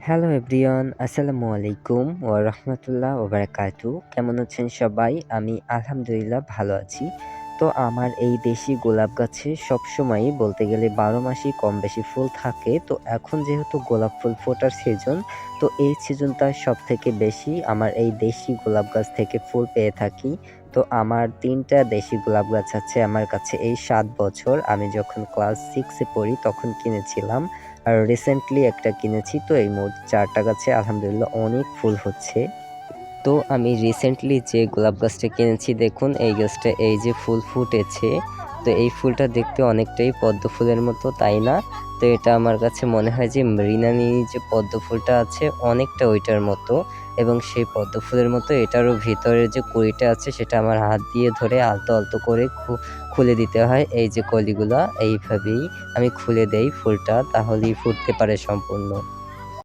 Hello everyone, আসসালামু আলাইকুম ওয়া রাহমাতুল্লাহ ওয়া বারাকাতু। কেমন আছেন সবাই? আমি আলহামদুলিল্লাহ ভালো আছি। তো আমার এই দেশি গোলাপ গাছে সবসময়ই বলতে গেলে ১২ মাসই কম বেশি ফুল থাকে। তো এখন যেহেতু গোলাপ ফুল ফোটার সিজন, তো এই সিজনটা সবথেকে বেশি আমার এই দেশি গোলাপ গাছ থেকে ফুল পেয়ে থাকি। তো আমার ৩ টা দেশি গোলাপ গাছ আছে আমার কাছে এই ৭ বছর। আমি যখন ক্লাস 6 এ পড়ি তখন কিনেছিলাম। আর রিসেন্টলি একটা কিনেছি। তো এই মোট ৪ টা গাছে আলহামদুলিল্লাহ অনেক ফুল হচ্ছে। তো আমি রিসেন্টলি যে গোলাপ গাছটা কিনেছি দেখুন এই গাছটা এই যে ফুল ফুটেছে। তো এই ফুলটা দেখতে অনেকটাই পদ্ম ফুলের মতো, তাই না? তো এটা আমার কাছে মনে হয় যে মৃণালিনী যে পদ্ম ফুলটা আছে অনেকটা ওইটার মতো, এবং সেই পদ্ম ফুলের মতো এটারও ভিতরের যে কুঁড়িটা আছে সেটা আমার হাত দিয়ে ধরে আলতো, আলতো করে খুলে দিতে হয়। এই যে কলিগুলা এইভাবেই আমি খুলে দেই ফুলটা, তাহলেই ফুটতে পারে সম্পূর্ণ।